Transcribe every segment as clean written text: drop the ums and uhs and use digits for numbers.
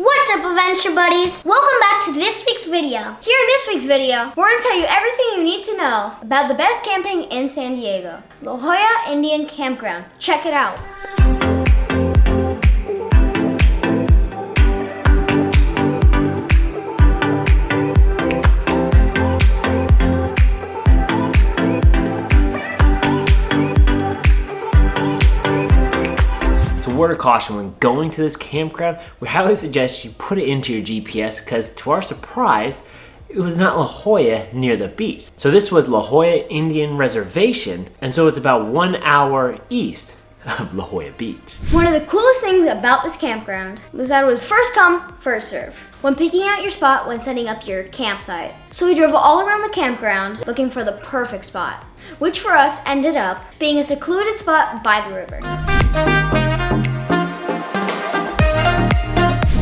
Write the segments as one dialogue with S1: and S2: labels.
S1: What's up, adventure buddies? Welcome back to this week's video. Here in this week's video, we're going to tell you everything you need to know about the best camping in San Diego, La Jolla Indian Campground. Check it out.
S2: Word of caution, when going to this campground, we highly suggest you put it into your GPS because to our surprise, it was not La Jolla near the beach. So this was La Jolla Indian Reservation, and so it's about 1 hour east of La Jolla Beach.
S1: One of the coolest things about this campground was that it was first come, first serve when picking out your spot when setting up your campsite. So we drove all around the campground looking for the perfect spot, which for us ended up being a secluded spot by the river.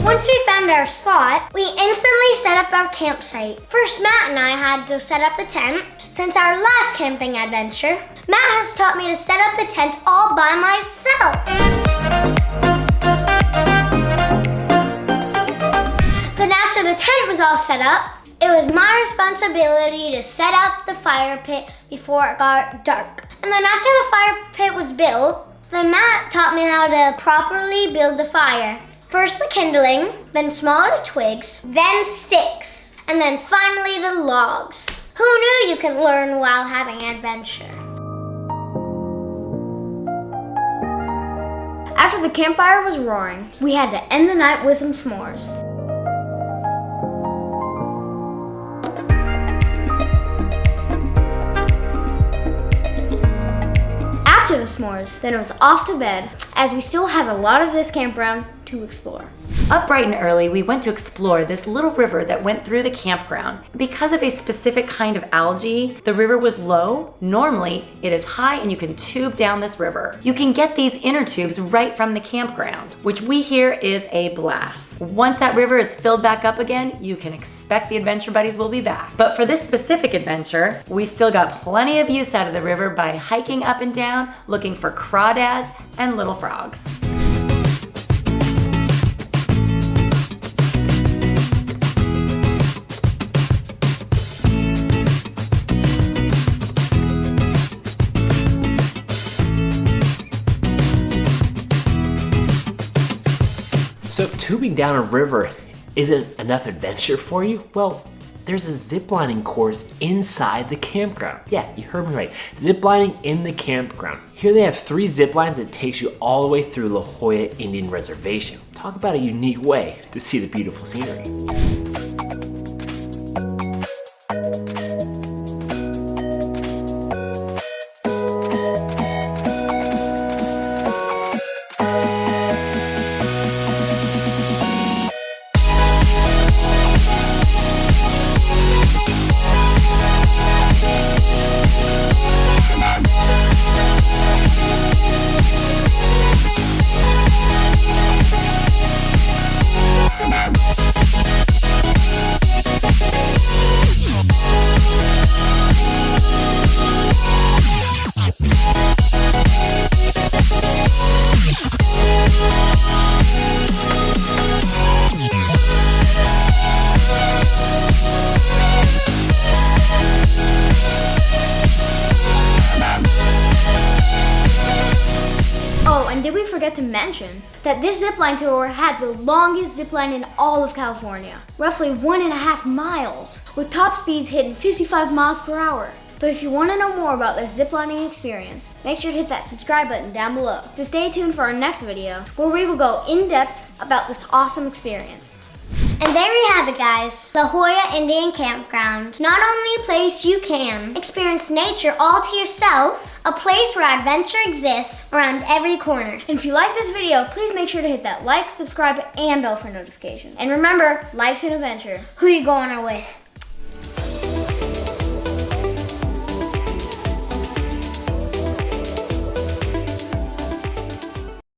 S1: Once we found our spot, we instantly set up our campsite. First, Matt and I had to set up the tent. Since our last camping adventure, Matt has taught me to set up the tent all by myself. Then after the tent was all set up, it was my responsibility to set up the fire pit before it got dark. And then after the fire pit was built, then Matt taught me how to properly build the fire. First the kindling, then smaller twigs, then sticks, and then finally the logs. Who knew you can learn while having an adventure? After the campfire was roaring, we had to end the night with some s'mores. After the s'mores, then it was off to bed, as we still had a lot of this campground to explore.
S3: Up bright and early, we went to explore this little river that went through the campground. Because of a specific kind of algae, the river was low. Normally, it is high and you can tube down this river. You can get these inner tubes right from the campground, which we hear is a blast. Once that river is filled back up again, you can expect the adventure buddies will be back. But for this specific adventure, we still got plenty of use out of the river by hiking up and down, looking for crawdads and little frogs.
S2: So if tubing down a river isn't enough adventure for you, well, there's a ziplining course inside the campground. Yeah, you heard me right. Ziplining in the campground. Here they have 3 zip lines that takes you all the way through La Jolla Indian Reservation. Talk about a unique way to see the beautiful scenery.
S1: Did we forget to mention that this zipline tour had the longest zipline in all of California, roughly 1.5 miles, with top speeds hitting 55 miles per hour. But if you want to know more about this ziplining experience, make sure to hit that subscribe button down below. So stay tuned for our next video, where we will go in depth about this awesome experience. And there we have it, guys. La Jolla Indian Campground. Not only a place you can experience nature all to yourself, a place where adventure exists around every corner. And if you like this video, please make sure to hit that like, subscribe, and bell for notifications. And remember, life's an adventure. Who you going with?